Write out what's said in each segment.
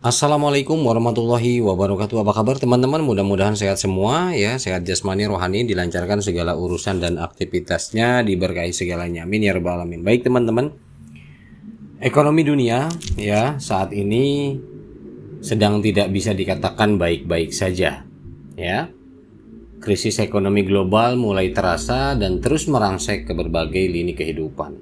Assalamualaikum warahmatullahi wabarakatuh. Apa kabar teman-teman? Mudah-mudahan sehat semua ya, sehat jasmani, rohani, dilancarkan segala urusan dan aktivitasnya, diberkahi segalanya. Amin ya rabbal alamin. Baik teman-teman, ekonomi dunia ya saat ini sedang tidak bisa dikatakan baik-baik saja ya. Krisis ekonomi global mulai terasa dan terus merangsek ke berbagai lini kehidupan.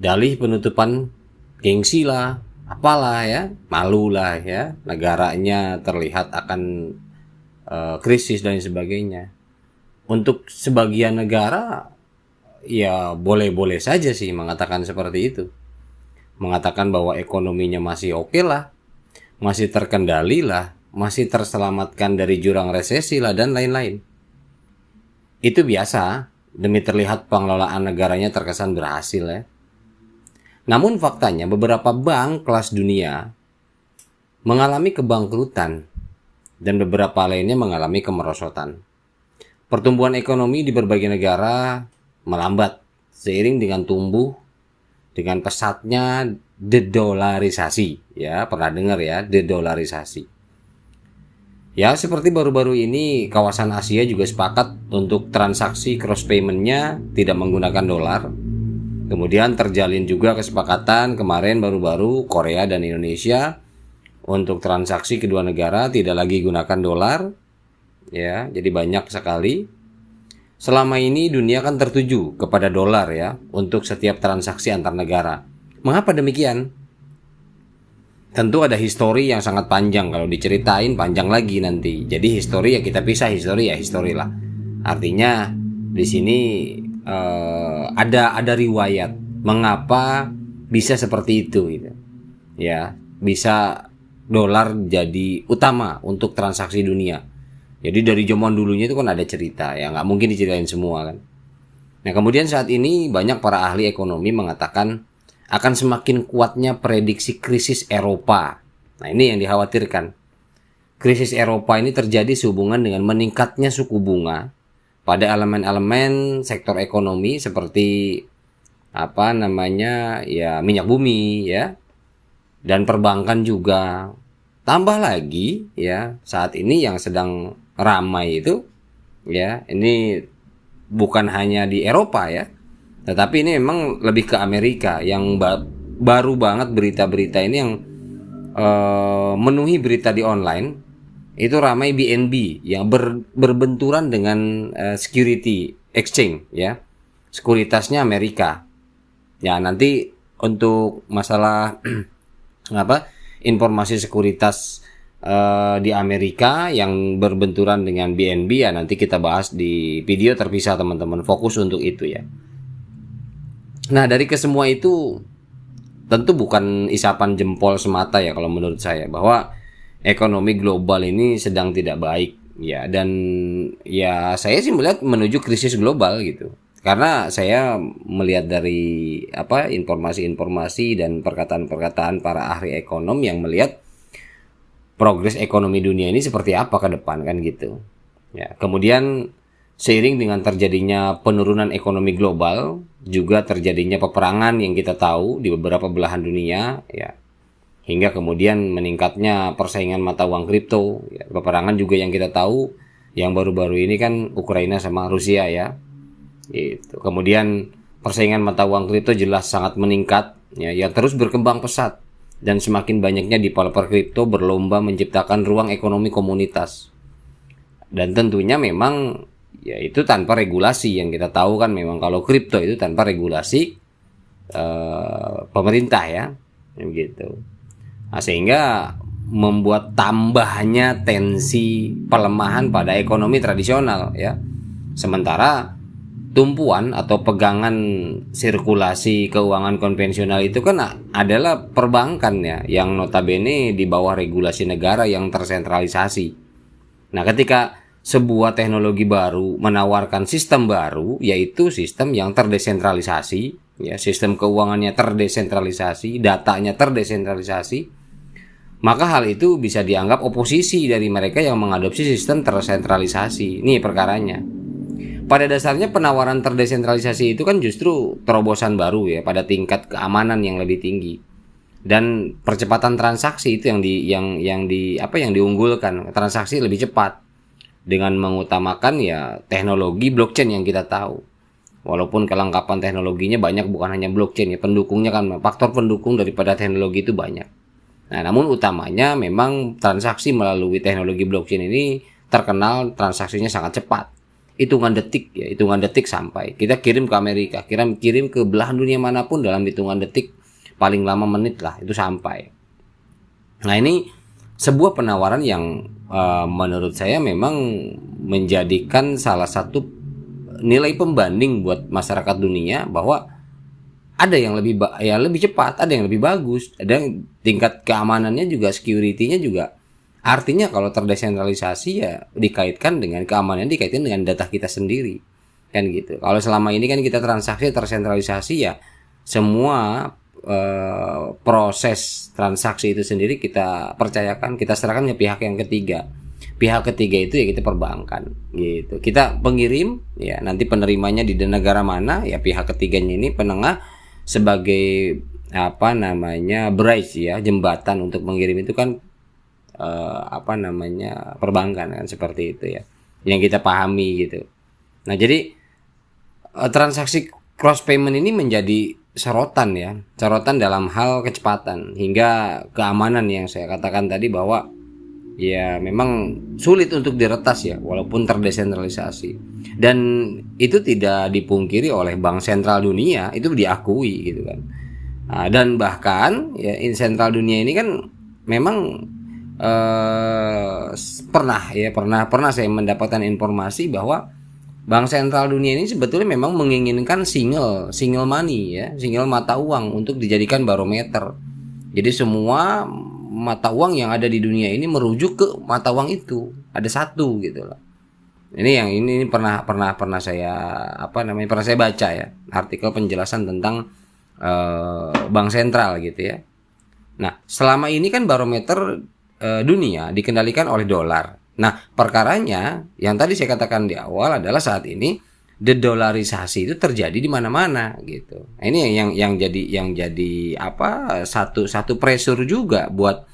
Dalih penutupan gengsi lah, apalah ya, malu lah ya, negaranya terlihat akan krisis dan sebagainya. Untuk sebagian negara ya boleh-boleh saja sih mengatakan seperti itu, mengatakan bahwa ekonominya masih oke lah, masih terkendali lah, masih terselamatkan dari jurang resesi lah dan lain-lain. Itu biasa demi terlihat pengelolaan negaranya terkesan berhasil ya. Namun faktanya beberapa bank kelas dunia mengalami kebangkrutan dan beberapa lainnya mengalami kemerosotan. Pertumbuhan ekonomi di berbagai negara melambat seiring dengan tumbuh dengan pesatnya dedolarisasi. Ya, pernah dengar ya, dedolarisasi. Ya, seperti baru-baru ini kawasan Asia juga sepakat untuk transaksi cross payment-nya tidak menggunakan dolar. Kemudian terjalin juga kesepakatan kemarin baru-baru Korea dan Indonesia untuk transaksi kedua negara tidak lagi gunakan dolar. Ya, jadi banyak sekali. Selama ini dunia kan tertuju kepada dolar ya untuk setiap transaksi antar negara. Mengapa demikian? Tentu ada histori yang sangat panjang, kalau diceritain panjang lagi nanti. Jadi histori ya kita pisah, histori ya histori lah. Artinya di sini ada riwayat mengapa bisa seperti itu gitu. Ya, bisa dolar jadi utama untuk transaksi dunia. Jadi dari zaman dulunya itu kan ada cerita ya, nggak mungkin diceritain semua kan. Nah kemudian saat ini banyak para ahli ekonomi mengatakan akan semakin kuatnya prediksi krisis Eropa. Nah ini yang dikhawatirkan. Krisis Eropa ini terjadi sehubungan dengan meningkatnya suku bunga pada elemen-elemen sektor ekonomi seperti minyak bumi ya, dan perbankan juga. Tambah lagi ya, saat ini yang sedang ramai itu ya, ini bukan hanya di Eropa ya, tetapi ini memang lebih ke Amerika yang baru banget berita-berita ini yang menuhi berita di online. Itu ramai BNB yang berbenturan dengan security exchange ya, sekuritasnya Amerika. Ya nanti untuk masalah informasi sekuritas di Amerika yang berbenturan dengan BNB ya nanti kita bahas di video terpisah teman-teman, fokus untuk itu ya. Nah dari kesemua itu tentu bukan isapan jempol semata ya kalau menurut saya, bahwa ekonomi global ini sedang tidak baik ya, dan ya saya sih melihat menuju krisis global gitu. Karena saya melihat dari informasi-informasi dan perkataan-perkataan para ahli ekonom yang melihat progres ekonomi dunia ini seperti apa ke depan kan gitu. Ya, kemudian seiring dengan terjadinya penurunan ekonomi global, juga terjadinya peperangan yang kita tahu di beberapa belahan dunia ya. Hingga kemudian meningkatnya persaingan mata uang kripto ya, peperangan juga yang kita tahu yang baru-baru ini kan Ukraina sama Rusia ya. Itu. Kemudian persaingan mata uang kripto jelas sangat meningkat ya, yang terus berkembang pesat, dan semakin banyaknya developer kripto berlomba menciptakan ruang ekonomi komunitas. Dan tentunya memang ya itu tanpa regulasi, yang kita tahu kan memang kalau kripto itu tanpa regulasi pemerintah ya, gitu. Nah, sehingga membuat tambahnya tensi pelemahan pada ekonomi tradisional ya. Sementara tumpuan atau pegangan sirkulasi keuangan konvensional itu kan adalah perbankan ya, yang notabene di bawah regulasi negara yang tersentralisasi. Nah, ketika sebuah teknologi baru menawarkan sistem baru, yaitu sistem yang terdesentralisasi ya, sistem keuangannya terdesentralisasi, datanya terdesentralisasi, maka hal itu bisa dianggap oposisi dari mereka yang mengadopsi sistem tersentralisasi. Ini perkaranya. Pada dasarnya penawaran terdesentralisasi itu kan justru terobosan baru ya pada tingkat keamanan yang lebih tinggi. Dan percepatan transaksi itu yang diunggulkan. Transaksi lebih cepat dengan mengutamakan ya teknologi blockchain yang kita tahu. Walaupun kelengkapan teknologinya banyak, bukan hanya blockchain ya, pendukungnya kan, faktor pendukung daripada teknologi itu banyak. Nah, namun utamanya memang transaksi melalui teknologi blockchain ini terkenal transaksinya sangat cepat. Hitungan detik sampai. Kita kirim ke Amerika, kirim ke belahan dunia manapun dalam hitungan detik, paling lama menit lah itu sampai. Nah, ini sebuah penawaran yang menurut saya memang menjadikan salah satu nilai pembanding buat masyarakat dunia bahwa ada yang lebih cepat, ada yang lebih bagus, ada yang tingkat keamanannya juga, security-nya juga. Artinya kalau terdesentralisasi ya dikaitkan dengan keamanan, dikaitkan dengan data kita sendiri, kan gitu. Kalau selama ini kan kita transaksi tersentralisasi ya, semua proses transaksi itu sendiri kita percayakan, kita serahkan ke pihak yang ketiga. Pihak ketiga itu ya kita perbankan, gitu. Kita pengirim, ya nanti penerimanya di negara mana, ya pihak ketiganya ini penengah sebagai bridge ya, jembatan untuk mengirim itu kan perbankan kan, seperti itu ya yang kita pahami gitu. Nah, jadi transaksi cross payment ini menjadi sorotan dalam hal kecepatan hingga keamanan yang saya katakan tadi, bahwa ya memang sulit untuk diretas ya walaupun terdesentralisasi, dan itu tidak dipungkiri oleh bank sentral dunia, itu diakui gitu kan. Dan bahkan ya sentral dunia ini kan memang pernah saya mendapatkan informasi bahwa bank sentral dunia ini sebetulnya memang menginginkan single money ya, single mata uang untuk dijadikan barometer. Jadi semua mata uang yang ada di dunia ini merujuk ke mata uang itu, ada satu gitu loh. Ini pernah saya pernah saya baca ya, artikel penjelasan tentang bank sentral gitu ya. Nah, selama ini kan barometer dunia dikendalikan oleh dolar. Nah, perkaranya yang tadi saya katakan di awal adalah saat ini dedolarisasi itu terjadi di mana-mana gitu. Nah, ini yang jadi satu pressure juga buat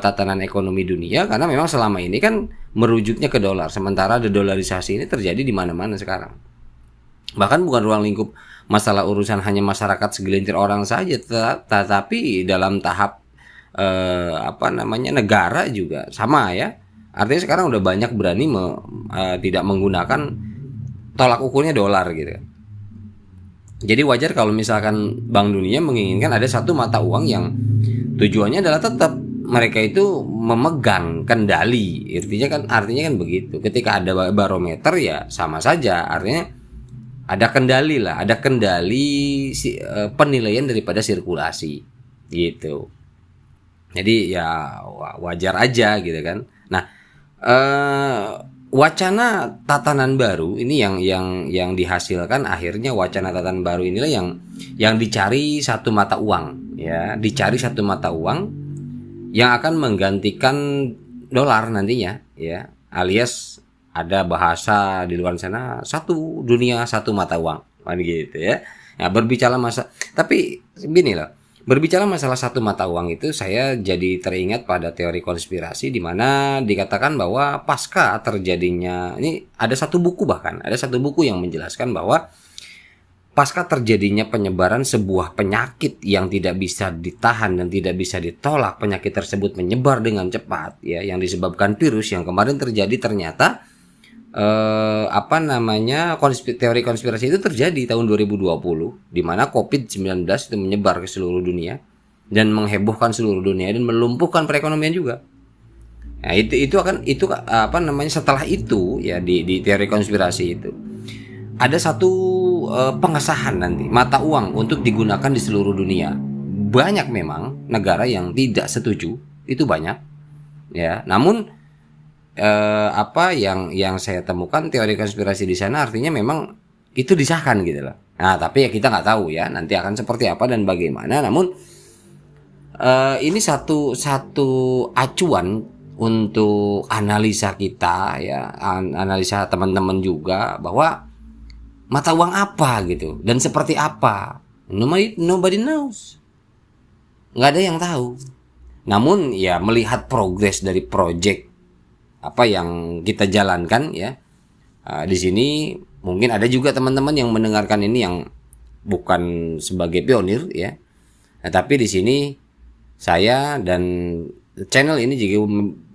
tatanan ekonomi dunia, karena memang selama ini kan merujuknya ke dolar, sementara dedolarisasi ini terjadi di mana-mana sekarang. Bahkan bukan ruang lingkup masalah urusan hanya masyarakat segelintir orang saja, tetapi dalam tahap negara juga sama ya. Artinya sekarang udah banyak berani tidak menggunakan tolak ukurnya dolar gitu. Jadi wajar kalau misalkan Bank Dunia menginginkan ada satu mata uang yang tujuannya adalah tetap mereka itu memegang kendali. Artinya kan begitu. Ketika ada barometer ya sama saja, artinya ada kendali lah, ada kendali penilaian daripada sirkulasi gitu. Jadi ya wajar aja gitu kan. Nah, wacana tatanan baru ini yang dihasilkan, akhirnya wacana tatanan baru inilah yang dicari satu mata uang ya, dicari satu mata uang yang akan menggantikan dolar nantinya ya, alias ada bahasa di luar sana satu dunia satu mata uang kan gitu ya. Nah, tapi gini loh. Berbicara masalah satu mata uang itu, saya jadi teringat pada teori konspirasi di mana dikatakan bahwa pasca terjadinya, ini ada satu buku yang menjelaskan bahwa pasca terjadinya penyebaran sebuah penyakit yang tidak bisa ditahan dan tidak bisa ditolak, penyakit tersebut menyebar dengan cepat ya, yang disebabkan virus yang kemarin terjadi, ternyata teori konspirasi itu terjadi tahun 2020 di mana COVID-19 itu menyebar ke seluruh dunia dan menghebohkan seluruh dunia dan melumpuhkan perekonomian juga. Nah, setelah itu ya, di teori konspirasi itu ada satu pengesahan nanti mata uang untuk digunakan di seluruh dunia. Banyak memang negara yang tidak setuju, itu banyak ya. Namun yang saya temukan teori konspirasi di sana artinya memang itu disahkan gitu loh. Nah, tapi ya kita nggak tahu ya nanti akan seperti apa dan bagaimana. Namun ini satu acuan untuk analisa kita ya, analisa teman-teman juga, bahwa mata uang apa gitu dan seperti apa. Nobody knows. nggak ada yang tahu. Namun ya melihat progres dari project apa yang kita jalankan ya, di sini mungkin ada juga teman-teman yang mendengarkan ini yang bukan sebagai pionir ya. Nah, tapi di sini saya dan channel ini juga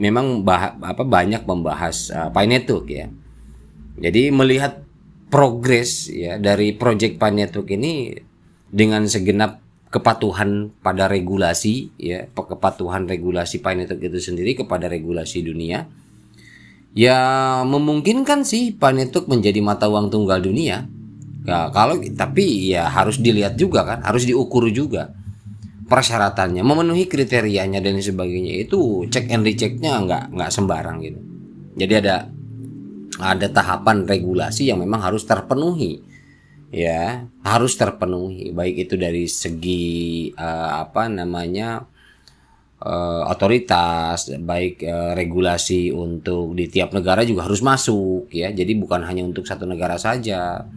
memang banyak membahas Pi Network ya. Jadi melihat progres ya dari project Pi Network ini dengan segenap kepatuhan pada regulasi ya, kepatuhan regulasi Pi Network itu sendiri kepada regulasi dunia, ya memungkinkan sih Pi Network menjadi mata uang tunggal dunia. Ya, tapi ya harus dilihat juga kan, harus diukur juga persyaratannya, memenuhi kriterianya dan sebagainya. Itu cek and rechecknya nggak sembarang gitu. Jadi ada tahapan regulasi yang memang harus terpenuhi ya, harus terpenuhi, baik itu dari segi otoritas, baik regulasi untuk di tiap negara juga harus masuk ya. Jadi bukan hanya untuk satu negara saja.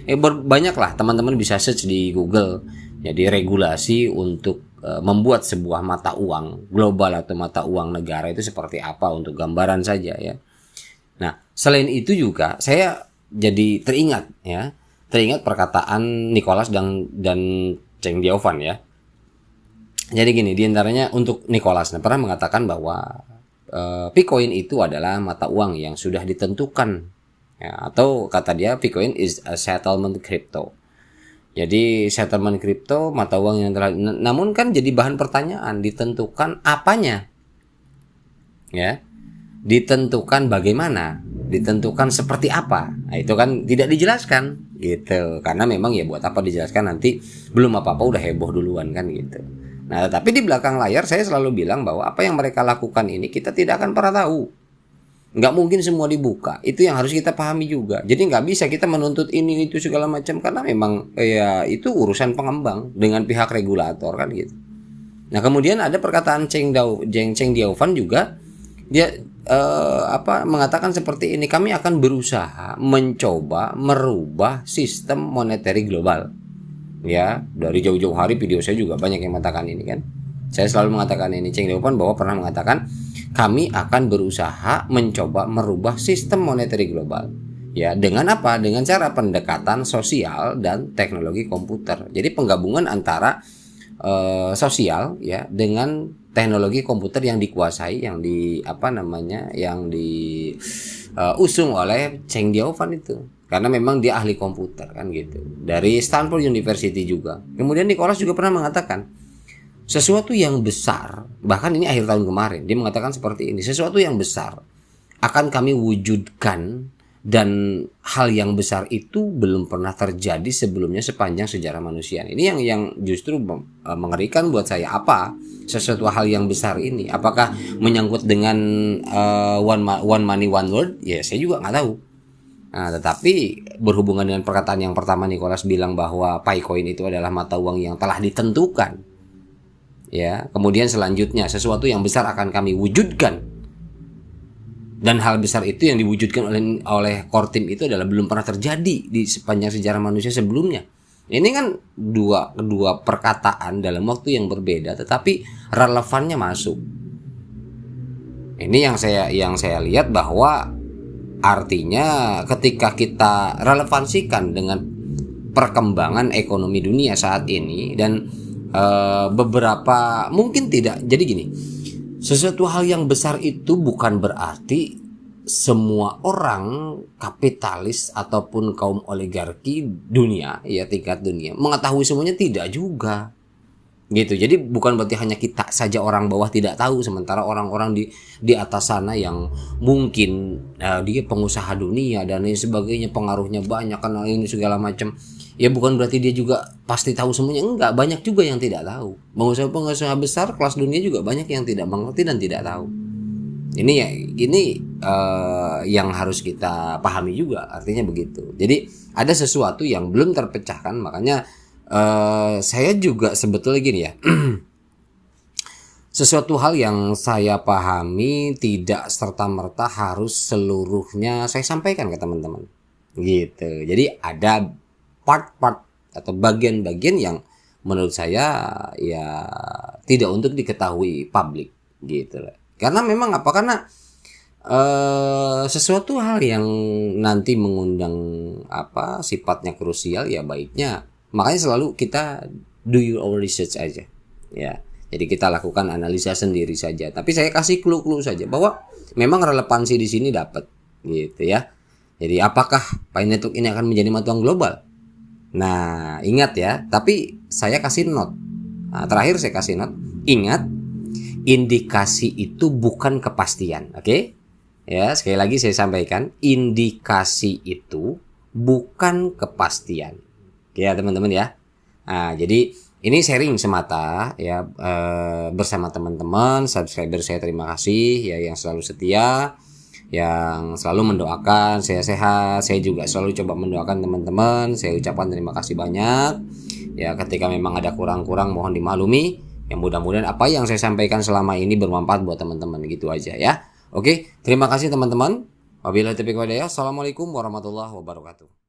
Banyaklah teman-teman bisa search di Google. Jadi regulasi untuk membuat sebuah mata uang global atau mata uang negara itu seperti apa, untuk gambaran saja ya. Nah, selain itu juga saya jadi teringat perkataan Nicholas dan Cheng Diovan ya. Jadi gini, diantaranya untuk Nicholas pernah mengatakan bahwa Bitcoin itu adalah mata uang yang sudah ditentukan ya, atau kata dia Bitcoin is a settlement crypto. Jadi settlement crypto, mata uang yang telah, namun kan jadi bahan pertanyaan, ditentukan apanya ya, ditentukan bagaimana, ditentukan seperti apa. Nah, itu kan tidak dijelaskan gitu, karena memang ya buat apa dijelaskan, nanti belum apa-apa udah heboh duluan kan gitu. Nah, tapi di belakang layar saya selalu bilang bahwa apa yang mereka lakukan ini kita tidak akan pernah tahu. Nggak mungkin semua dibuka. Itu yang harus kita pahami juga. Jadi nggak bisa kita menuntut ini itu segala macam, karena memang ya itu urusan pengembang dengan pihak regulator kan gitu. Nah, kemudian ada perkataan Cheng Diovan juga, dia mengatakan seperti ini, kami akan berusaha mencoba merubah sistem monetary global. Ya, dari jauh-jauh hari video saya juga banyak yang mengatakan ini kan. Saya selalu mengatakan ini. Cheng Diovan bahwa pernah mengatakan kami akan berusaha mencoba merubah sistem monetary global. Ya, dengan apa? Dengan cara pendekatan sosial dan teknologi komputer. Jadi penggabungan antara sosial ya dengan teknologi komputer yang dikuasai, yang diusung oleh Cheng Diovan itu. Karena memang dia ahli komputer kan gitu. Dari Stanford University juga. Kemudian Nicholas juga pernah mengatakan sesuatu yang besar, bahkan ini akhir tahun kemarin dia mengatakan seperti ini, sesuatu yang besar akan kami wujudkan, dan hal yang besar itu belum pernah terjadi sebelumnya sepanjang sejarah manusia. Ini yang justru mengerikan buat saya. Apa sesuatu hal yang besar ini? Apakah menyangkut dengan one money one world? Ya saya juga nggak tahu. Nah, tetapi berhubungan dengan perkataan yang pertama Nicholas bilang bahwa Bitcoin itu adalah mata uang yang telah ditentukan. Ya, kemudian selanjutnya sesuatu yang besar akan kami wujudkan, dan hal besar itu yang diwujudkan oleh core team itu adalah belum pernah terjadi di sepanjang sejarah manusia sebelumnya. Ini kan kedua perkataan dalam waktu yang berbeda, tetapi relevannya masuk. Ini yang saya lihat bahwa artinya ketika kita relevansikan dengan perkembangan ekonomi dunia saat ini, dan beberapa mungkin tidak. Jadi gini, sesuatu hal yang besar itu bukan berarti semua orang kapitalis ataupun kaum oligarki dunia ya, tingkat dunia mengetahui semuanya, tidak juga gitu. Jadi bukan berarti hanya kita saja orang bawah tidak tahu, sementara orang-orang di atas sana yang mungkin dia pengusaha dunia dan lain sebagainya, pengaruhnya banyak karena ini segala macam, ya bukan berarti dia juga pasti tahu semuanya. Enggak, banyak juga yang tidak tahu. Pengusaha besar kelas dunia juga banyak yang tidak mengerti dan tidak tahu. Ini yang harus kita pahami juga, artinya begitu. Jadi ada sesuatu yang belum terpecahkan, makanya saya juga sebetulnya gini ya. Sesuatu hal yang saya pahami tidak serta-merta harus seluruhnya saya sampaikan ke teman-teman. Gitu. Jadi ada part-part atau bagian-bagian yang menurut saya ya tidak untuk diketahui publik gitu lah. Karena memang apa? Karena sesuatu hal yang nanti mengundang apa sifatnya krusial ya baiknya makanya selalu kita do your own research aja ya. Jadi kita lakukan analisa sendiri saja. Tapi saya kasih clue-clue saja bahwa memang relevansi di sini dapat gitu ya. Jadi apakah Pi Network ini akan menjadi mata uang global? Nah, ingat ya, tapi saya kasih note. Nah, terakhir saya kasih note. Ingat, indikasi itu bukan kepastian, oke? Ya, sekali lagi saya sampaikan, indikasi itu bukan kepastian. Oke ya, teman-teman ya. Nah, jadi ini sharing semata ya bersama teman-teman, subscriber saya terima kasih ya yang selalu setia, yang selalu mendoakan saya sehat. Saya juga selalu coba mendoakan teman-teman. Saya ucapkan terima kasih banyak. Ya ketika memang ada kurang-kurang mohon dimaklumi. Yang mudah-mudahan apa yang saya sampaikan selama ini bermanfaat buat teman-teman gitu aja ya. Oke, terima kasih teman-teman. Wabillahi taufiq wal hidayah. Assalamualaikum warahmatullahi wabarakatuh.